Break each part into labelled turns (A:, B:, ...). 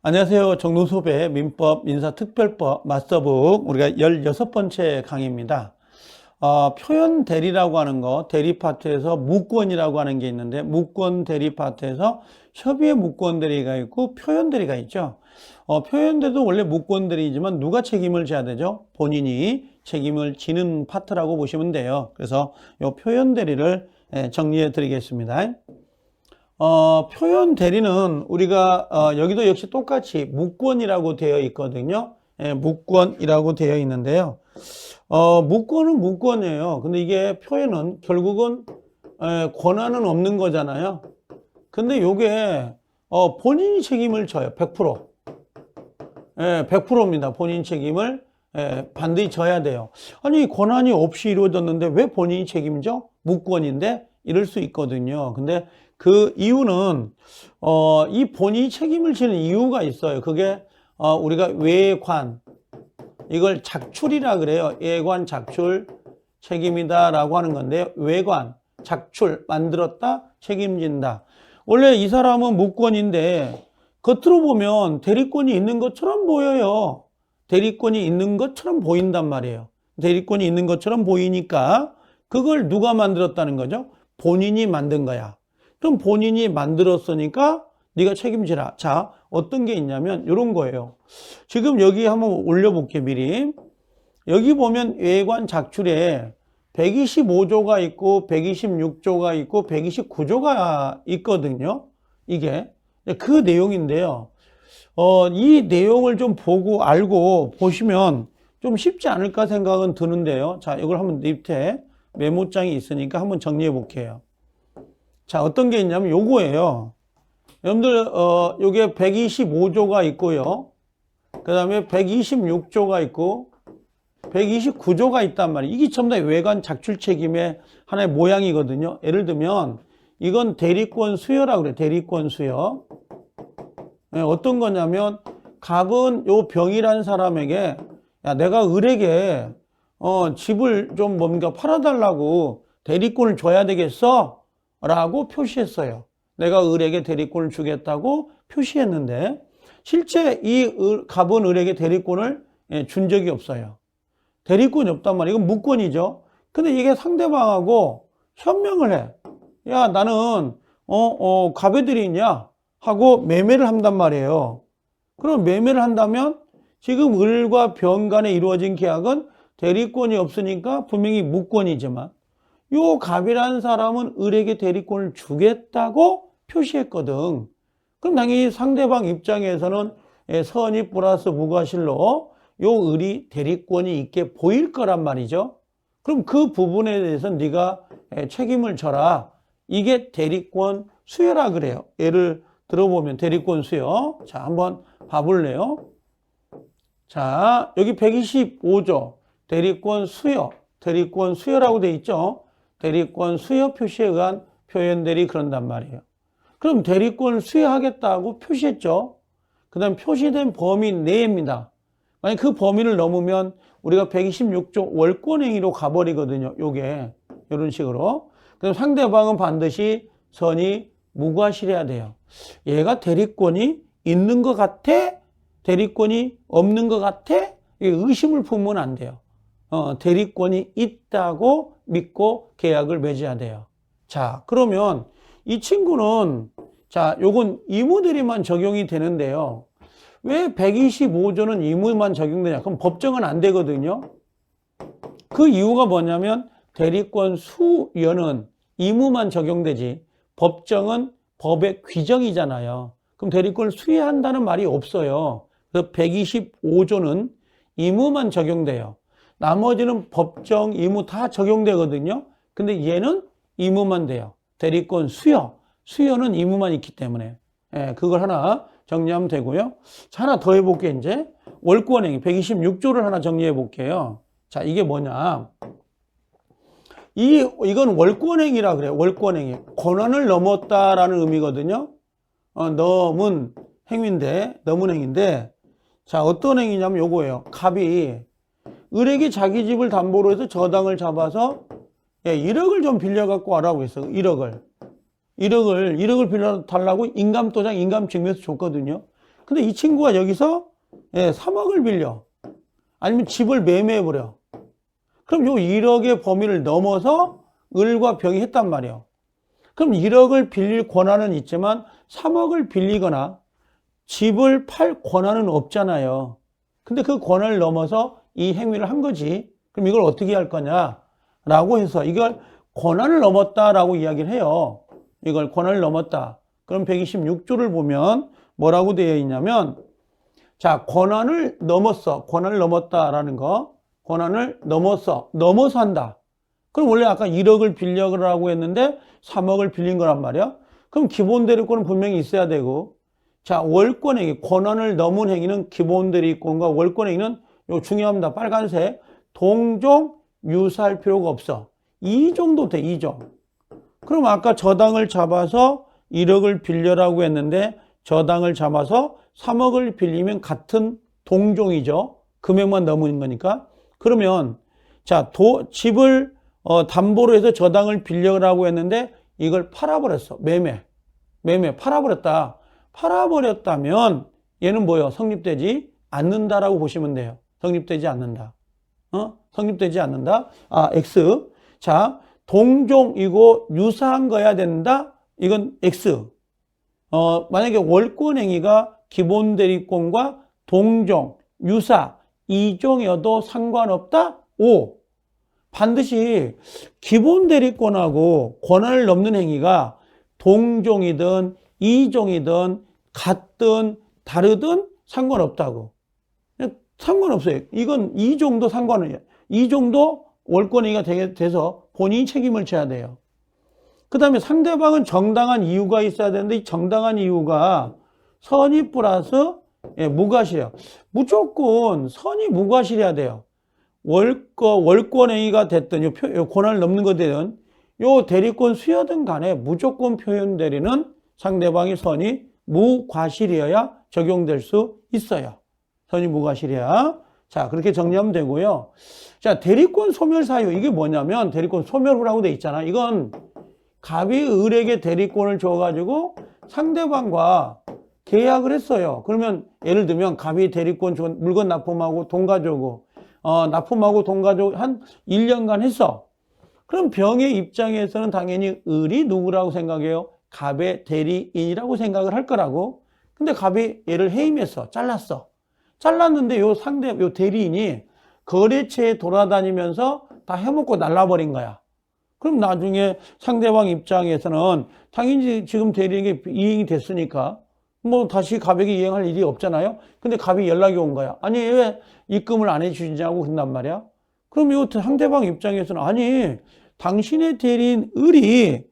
A: 안녕하세요. 정동섭의 민법 민사특별법 마스터북 우리가 16번째 강의입니다. 표현 대리라고 하는 거, 대리 파트에서 무권이라고 하는 게 있는데 무권 대리 파트에서 협의의 무권 대리가 있고 표현 대리가 있죠. 표현 대리도 원래 무권 대리이지만 누가 책임을 져야 되죠? 본인이 책임을 지는 파트라고 보시면 돼요. 그래서 이 표현 대리를 정리해 드리겠습니다. 표현 대리는 우리가 여기도 역시 똑같이 무권이라고 되어 있거든요. 무권이라고 되어 있는데요. 무권은 무권이에요. 근데 이게 표현은 결국은 권한은 없는 거잖아요. 근데 요게 본인이 책임을 져요. 100%. 100%입니다. 본인 책임을 반드시 져야 돼요. 아니 권한이 없이 이루어졌는데 왜 본인이 책임져? 무권인데 이럴 수 있거든요. 근데 그 이유는 이 본인이 책임을 지는 이유가 있어요. 그게 우리가 외관, 이걸 작출이라 그래요. 예관 작출 책임이다 라고 하는 건데요. 외관, 작출, 만들었다, 책임진다. 원래 이 사람은 무권인데 겉으로 보면 대리권이 있는 것처럼 보여요. 대리권이 있는 것처럼 보인단 말이에요. 대리권이 있는 것처럼 보이니까 그걸 누가 만들었다는 거죠? 본인이 만든 거야. 그럼 본인이 만들었으니까 네가 책임지라. 자, 어떤 게 있냐면 이런 거예요. 지금 여기 한번 올려볼게요. 미리. 여기 보면 외관 작출에 125조가 있고 126조가 있고 129조가 있거든요. 이게 그 내용인데요. 이 내용을 좀 보고 알고 보시면 좀 쉽지 않을까 생각은 드는데요. 자, 이걸 한번 밑에 메모장이 있으니까 한번 정리해 볼게요. 자, 어떤 게 있냐면 요거예요. 여러분들 요게 125조가 있고요. 그 다음에 126조가 있고 129조가 있단 말이에요. 이게 전부 다 외관 작출 책임의 하나의 모양이거든요. 예를 들면 이건 대리권 수여라고 그래요. 대리권 수여. 어떤 거냐면 갑은 요 병이라는 사람에게 야, 내가 을에게 집을 좀 뭔가 팔아달라고 대리권을 줘야 되겠어? 라고 표시했어요. 내가 을에게 대리권을 주겠다고 표시했는데 실제 이 갑은 을에게 대리권을 준 적이 없어요. 대리권이 없단 말이에요. 이건 무권이죠. 근데 이게 상대방하고 현명을 해. 야, 나는 갑의 들이냐 하고 매매를 한단 말이에요. 그럼 매매를 한다면 지금 을과 병 간에 이루어진 계약은 대리권이 없으니까 분명히 무권이지만 요 갑이라는 사람은 을에게 대리권을 주겠다고 표시했거든. 그럼 당연히 상대방 입장에서는 선의 플러스 무과실로 요 을이 대리권이 있게 보일 거란 말이죠. 그럼 그 부분에 대해서는 네가 책임을 져라. 이게 대리권 수여라 그래요. 예를 들어보면 대리권 수여. 자, 한번 봐볼래요? 자, 여기 125조 대리권 수여. 대리권 수여라고 돼 있죠. 대리권 수여 표시에 의한 표현 대리 그런단 말이에요. 그럼 대리권을 수여하겠다고 표시했죠. 그 다음 표시된 범위 내입니다. 만약 그 범위를 넘으면 우리가 126조 월권행위로 가버리거든요. 요게 이런 식으로. 그럼 상대방은 반드시 선이 무과실해야 돼요. 얘가 대리권이 있는 것 같아? 대리권이 없는 것 같아? 의심을 품으면 안 돼요. 대리권이 있다고 믿고 계약을 맺어야 돼요. 자, 그러면 이 친구는 자, 요건 의무대리만 적용이 되는데요. 왜 125조는 의무만 적용되냐? 그럼 법정은 안 되거든요. 그 이유가 뭐냐면 대리권 수여는 의무만 적용되지 법정은 법의 규정이잖아요. 그럼 대리권을 수여한다는 말이 없어요. 그래서 125조는 의무만 적용돼요. 나머지는 법정, 의무 다 적용되거든요. 근데 얘는 의무만 돼요. 대리권 수여. 수여는 의무만 있기 때문에. 그걸 하나 정리하면 되고요. 자, 하나 더 해볼게요, 이제. 월권행위 126조를 하나 정리해 볼게요. 자, 이게 뭐냐. 이건 월권행위라 그래요. 월권행위. 권한을 넘었다라는 의미거든요. 넘은 행위인데, 자, 어떤 행위냐면 요거예요. 갑이 을에게 자기 집을 담보로 해서 저당을 잡아서 1억을 좀 빌려갖고 와라고 했어요. 1억을 빌려달라고 인감도장, 인감증명서 줬거든요. 근데 이 친구가 여기서 3억을 빌려. 아니면 집을 매매해버려. 그럼 요 1억의 범위를 넘어서 을과 병이 했단 말이에요. 그럼 1억을 빌릴 권한은 있지만 3억을 빌리거나 집을 팔 권한은 없잖아요. 근데 그 권한을 넘어서 이 행위를 한 거지. 그럼 이걸 어떻게 할 거냐라고 해서 이걸 권한을 넘었다라고 이야기를 해요. 이걸 권한을 넘었다. 그럼 126조를 보면 뭐라고 되어 있냐면, 자, 권한을 넘었어. 권한을 넘었다라는 거. 권한을 넘어서 한다. 그럼 원래 아까 1억을 빌려라고 했는데 3억을 빌린 거란 말이야. 그럼 기본 대리권은 분명히 있어야 되고, 자, 월권 행위, 권한을 넘은 행위는 기본 대리권과 월권 행위는 요 중요합니다. 빨간색. 동종 유사할 필요가 없어. 2종도 돼, 2종. 그럼 아까 저당을 잡아서 1억을 빌려라고 했는데 저당을 잡아서 3억을 빌리면 같은 동종이죠. 금액만 넘는 거니까. 그러면 자, 집을 담보로 해서 저당을 빌려라고 했는데 이걸 팔아버렸어. 매매 팔아버렸다. 팔아버렸다면 얘는 뭐예요? 성립되지 않는다라고 보시면 돼요. 성립되지 않는다. 성립되지 않는다. X. 자, 동종이고 유사한 거야 된다. 이건 X. 만약에 월권행위가 기본 대리권과 동종, 유사, 이종이어도 상관없다. O. 반드시 기본 대리권하고 권한을 넘는 행위가 동종이든 이종이든 같든 다르든 상관없다고. 상관없어요. 이건 이종도 상관이에요. 이종도 월권행위가 돼서 본인이 책임을 져야 돼요. 그 다음에 상대방은 정당한 이유가 있어야 되는데 이 정당한 이유가 선의 플러스 무과실이에요. 무조건 선의 무과실해야 돼요. 월권행위가 됐든 요 권한을 넘는 거 되든 요 대리권 수여든 간에 무조건 표현 대리는 상대방의 선의 무과실이어야 적용될 수 있어요. 선의 무과실이야. 자, 그렇게 정리하면 되고요. 자, 대리권 소멸 사유. 이게 뭐냐면 대리권 소멸을 하고 돼 있잖아. 이건 갑이 을에게 대리권을 줘가지고 상대방과 계약을 했어요. 그러면 예를 들면 갑이 대리권 물건 납품하고 돈 가져오고 납품하고 돈 가져오고 한 1년간 했어. 그럼 병의 입장에서는 당연히 을이 누구라고 생각해요? 갑의 대리인이라고 생각을 할 거라고. 근데 갑이 얘를 해임했어. 잘랐어. 잘랐는데 요 대리인이 거래처에 돌아다니면서 다 해먹고 날라버린 거야. 그럼 나중에 상대방 입장에서는 당연히 지금 대리인에게 이행이 됐으니까 뭐 다시 갑에게 이행할 일이 없잖아요. 근데 갑이 연락이 온 거야. 아니, 왜 입금을 안 해주냐고 그런단 말이야. 그럼 이 상대방 입장에서는 아니, 당신의 대리인 을이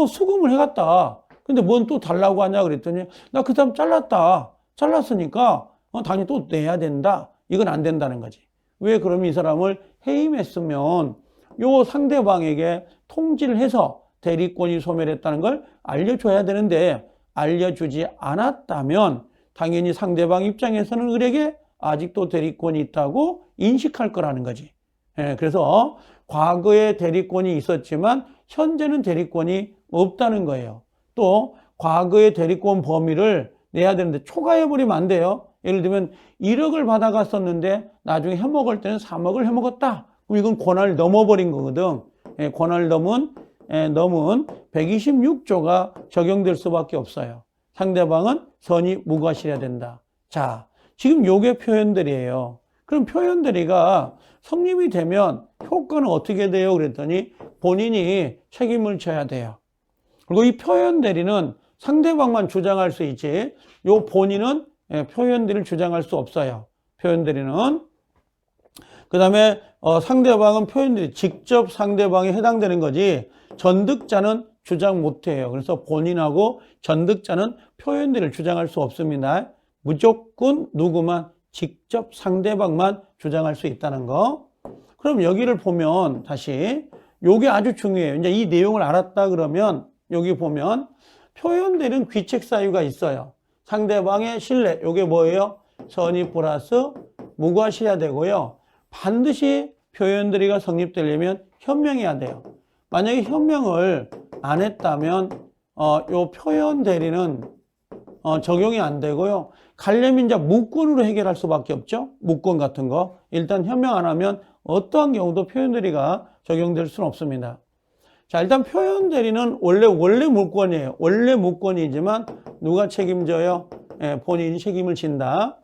A: 수금을 해갔다. 근데 뭔 또 달라고 하냐 그랬더니 나 그 사람 잘랐다. 잘랐으니까 당연히 또 내야 된다. 이건 안 된다는 거지. 왜 그러면 이 사람을 해임했으면 요 상대방에게 통지를 해서 대리권이 소멸했다는 걸 알려줘야 되는데 알려주지 않았다면 당연히 상대방 입장에서는 을에게 아직도 대리권이 있다고 인식할 거라는 거지. 그래서 과거에 대리권이 있었지만 현재는 대리권이 없다는 거예요. 또 과거의 대리권 범위를 내야 되는데 초과해버리면 안 돼요. 예를 들면 1억을 받아갔었는데 나중에 해먹을 때는 3억을 해먹었다. 그럼 이건 권한을 넘어버린 거거든. 권한을 넘은 126조가 적용될 수밖에 없어요. 상대방은 선의 무과실해야 된다. 자, 지금 요게 표현들이에요. 그럼 표현들이가 성립이 되면 효과는 어떻게 돼요? 그랬더니 본인이 책임을 져야 돼요. 그리고 이 표현대리는 상대방만 주장할 수 있지 요 본인은 표현대리를 주장할 수 없어요. 표현대리는. 그 다음에 상대방은 표현대리 직접 상대방에 해당되는 거지 전득자는 주장 못해요. 그래서 본인하고 전득자는 표현대리를 주장할 수 없습니다. 무조건 누구만 직접 상대방만 주장할 수 있다는 거. 그럼 여기를 보면 다시 요게 아주 중요해요. 이제 이 내용을 알았다 그러면 여기 보면 표현되는 귀책 사유가 있어요. 상대방의 신뢰, 요게 뭐예요? 선의 플러스 무과실해야 되고요. 반드시 표현들이가 성립되려면 현명해야 돼요. 만약에 현명을 안 했다면 요 표현 대리는 적용이 안 되고요. 가려면 이제 무권으로 해결할 수밖에 없죠. 무권 같은 거. 일단 현명 안 하면 어떠한 경우도 표현대리가 적용될 수는 없습니다. 자, 일단 표현대리는 원래 무권이에요. 원래 무권이지만 누가 책임져요? 본인이 책임을 진다.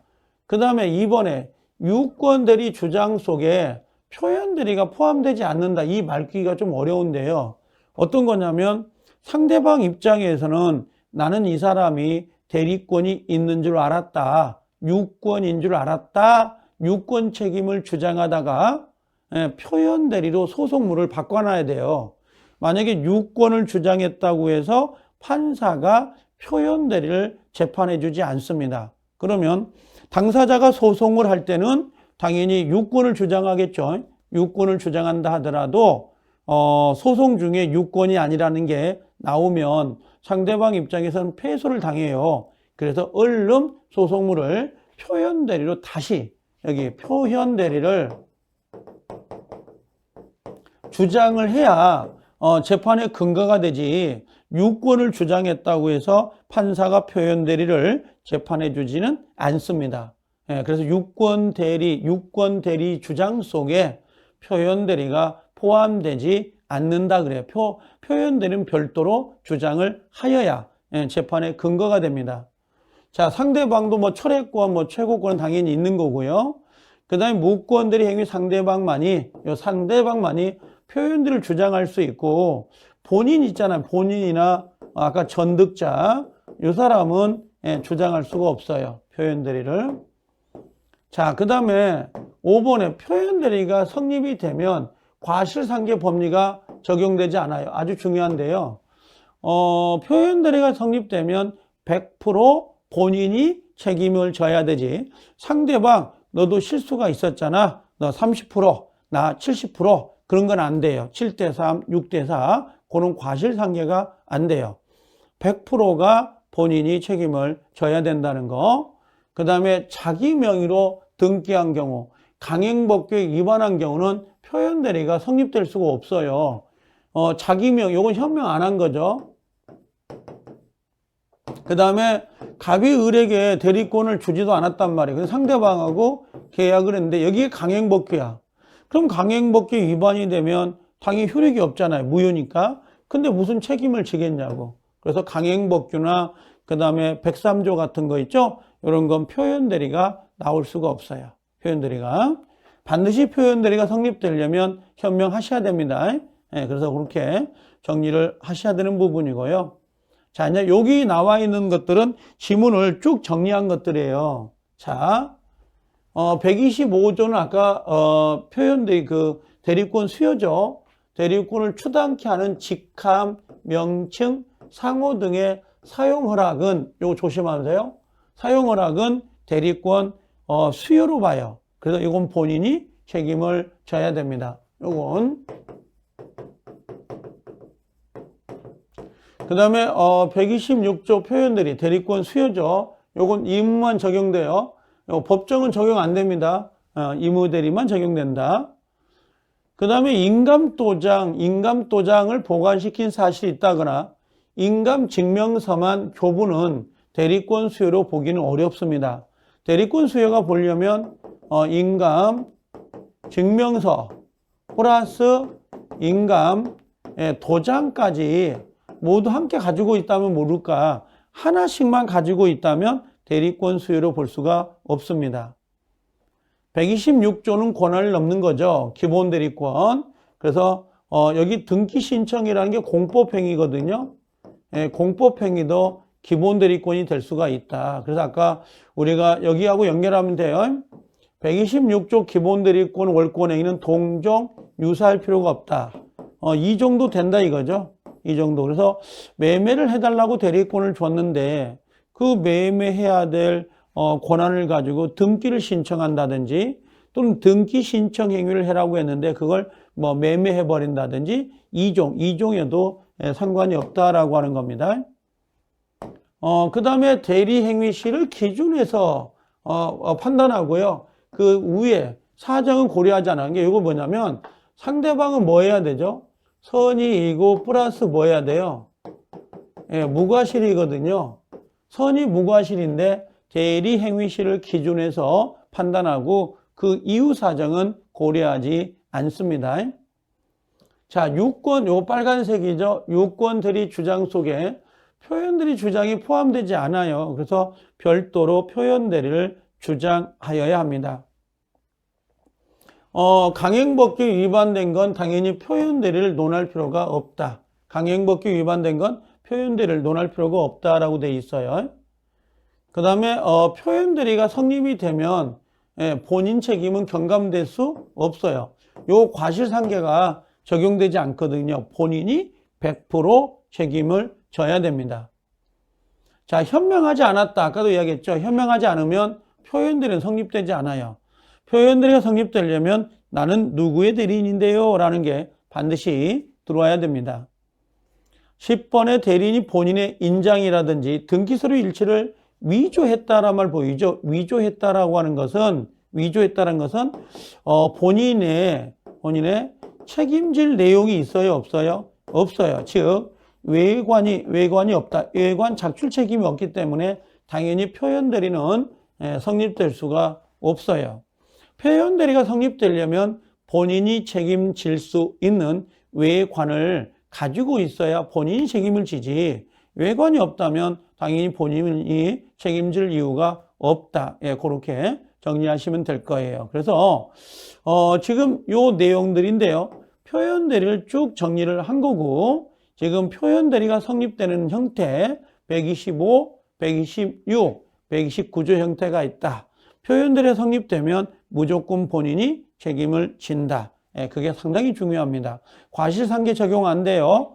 A: 그 다음에 2번에 유권대리 주장 속에 표현대리가 포함되지 않는다. 이 말귀가 좀 어려운데요. 어떤 거냐면 상대방 입장에서는 나는 이 사람이 대리권이 있는 줄 알았다. 유권인 줄 알았다. 유권 책임을 주장하다가 표현대리로 소송물을 바꿔놔야 돼요. 만약에 유권을 주장했다고 해서 판사가 표현대리를 재판해 주지 않습니다. 그러면 당사자가 소송을 할 때는 당연히 유권을 주장하겠죠. 유권을 주장한다 하더라도 소송 중에 유권이 아니라는 게 나오면 상대방 입장에서는 패소를 당해요. 그래서 얼른 소송물을 표현대리로 다시 여기 표현대리를 주장을 해야 재판의 근거가 되지, 유권을 주장했다고 해서 판사가 표현대리를 재판해 주지는 않습니다. 그래서 유권대리 주장 속에 표현대리가 포함되지 않는다 그래요. 표현대리는 별도로 주장을 하여야 재판의 근거가 됩니다. 자, 상대방도 뭐 철회권, 최고권은 당연히 있는 거고요. 그 다음에 무권대리 행위 상대방만이 표현대리를 주장할 수 있고, 본인 있잖아요. 본인이나 아까 전득자, 이 사람은 주장할 수가 없어요. 표현대리를. 자, 그 다음에 5번에 표현대리가 성립이 되면 과실상계 법리가 적용되지 않아요. 아주 중요한데요. 표현대리가 성립되면 100% 본인이 책임을 져야 되지. 상대방, 너도 실수가 있었잖아. 너 30%, 나 70%, 그런 건 안 돼요. 7대3, 6대4, 그런 과실상계가 안 돼요. 100%가 본인이 책임을 져야 된다는 거. 그 다음에 자기 명의로 등기한 경우, 강행법규에 위반한 경우는 표현대리가 성립될 수가 없어요. 자기 명, 요건 현명 안 한 거죠. 그 다음에 갑이 을에게 대리권을 주지도 않았단 말이에요. 그래서 상대방하고 계약을 했는데 여기에 강행법규야. 그럼 강행법규 위반이 되면 당연히 효력이 없잖아요. 무효니까. 근데 무슨 책임을 지겠냐고. 그래서 강행법규나 그 다음에 103조 같은 거 있죠? 이런 건 표현대리가 나올 수가 없어요. 표현대리가. 반드시 표현대리가 성립되려면 현명하셔야 됩니다. 그래서 그렇게 정리를 하셔야 되는 부분이고요. 자, 이제 여기 나와 있는 것들은 지문을 쭉 정리한 것들이에요. 자, 125조는 아까 표현대리 대리권 수여죠. 대리권을 추당케 하는 직함, 명칭, 상호 등의 사용 허락은 요거 조심하세요. 사용 허락은 대리권 수여로 봐요. 그래서 이건 본인이 책임을 져야 됩니다. 요건. 그 다음에 126조 표현대리 대리권 수여죠. 요건 임무만 적용돼요. 법정은 적용 안 됩니다. 임의대리만 적용된다. 그 다음에 인감도장을 보관시킨 사실이 있다거나 인감증명서만 교부는 대리권 수여로 보기는 어렵습니다. 대리권 수여가 보려면 인감증명서 플러스 인감도장까지 모두 함께 가지고 있다면 모를까, 하나씩만 가지고 있다면 대리권 수여로 볼 수가 없습니다. 126조는 권한을 넘는 거죠. 기본 대리권. 그래서 여기 등기 신청이라는 게 공법행위거든요. 공법행위도 기본 대리권이 될 수가 있다. 그래서 아까 우리가 여기하고 연결하면 돼요. 126조 기본 대리권 월권행위는 동종 유사할 필요가 없다. 이 정도 된다 이거죠. 이 정도. 그래서 매매를 해달라고 대리권을 줬는데 그 매매해야 될 권한을 가지고 등기를 신청한다든지 또는 등기 신청 행위를 해라고 했는데 그걸 매매해버린다든지 이종에도 상관이 없다라고 하는 겁니다. 그 다음에 대리 행위 시를 기준해서 판단하고요. 그 위에 사정은 고려하지 않은 게 이거 뭐냐면 상대방은 뭐 해야 되죠? 선의이고 플러스 뭐 해야 돼요? 무과실이거든요. 선이 무과실인데 대리 행위실을 기준해서 판단하고 그 이유 사정은 고려하지 않습니다. 자, 유권, 요 빨간색이죠. 유권들이 주장 속에 표현들이 주장이 포함되지 않아요. 그래서 별도로 표현들을 주장하여야 합니다. 강행법규 위반된 건 당연히 표현대리를 논할 필요가 없다. 강행법규 위반된 건 표현대리를 논할 필요가 없다라고 돼 있어요. 그 다음에 표현대리가 성립이 되면 본인 책임은 경감될 수 없어요. 요 과실상계가 적용되지 않거든요. 본인이 100% 책임을 져야 됩니다. 자, 현명하지 않았다. 아까도 이야기했죠. 현명하지 않으면 표현대리는 성립되지 않아요. 표현대리가 성립되려면 나는 누구의 대리인인데요 라는 게 반드시 들어와야 됩니다. 10번의 대리인이 본인의 인장이라든지 등기서류 일치를 위조했다라는 말 보이죠? 위조했다라고 하는 것은 본인의 책임질 내용이 있어요, 없어요? 없어요. 즉 외관이 없다. 외관 작출 책임이 없기 때문에 당연히 표현대리는 성립될 수가 없어요. 표현대리가 성립되려면 본인이 책임질 수 있는 외관을 가지고 있어야 본인이 책임을 지지, 외관이 없다면 당연히 본인이 책임질 이유가 없다. 그렇게 정리하시면 될 거예요. 그래서 지금 요 내용들인데요. 표현대리를 쭉 정리를 한 거고, 지금 표현대리가 성립되는 형태 125, 126, 129조 형태가 있다. 표현대리가 성립되면 무조건 본인이 책임을 진다. 그게 상당히 중요합니다. 과실상계 적용 안 돼요.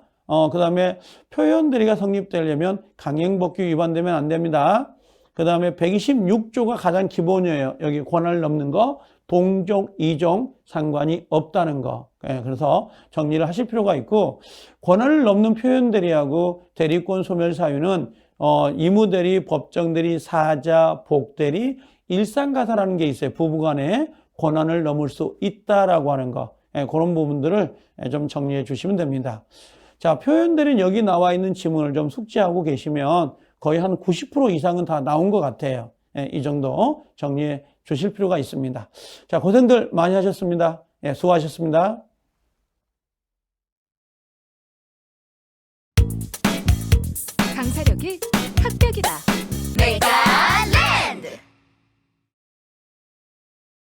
A: 그 다음에 표현대리가 성립되려면 강행법규 위반되면 안 됩니다. 그 다음에 126조가 가장 기본이에요. 여기 권한을 넘는 거, 동종, 이종 상관이 없다는 거. 그래서 정리를 하실 필요가 있고, 권한을 넘는 표현대리하고 대리권 소멸 사유는 이무대리, 법정대리, 사자, 복대리, 일상가사라는 게 있어요. 부부간에 권한을 넘을 수 있다라고 하는 거. 그런 부분들을 좀 정리해 주시면 됩니다. 자, 표현대리는 여기 나와 있는 지문을 좀 숙지하고 계시면 거의 한 90% 이상은 다 나온 것 같아요. 이 정도 정리해 주실 필요가 있습니다. 자, 고생들 많이 하셨습니다. 수고하셨습니다.
B: 강사력이 합격이다.
C: 내가 랩!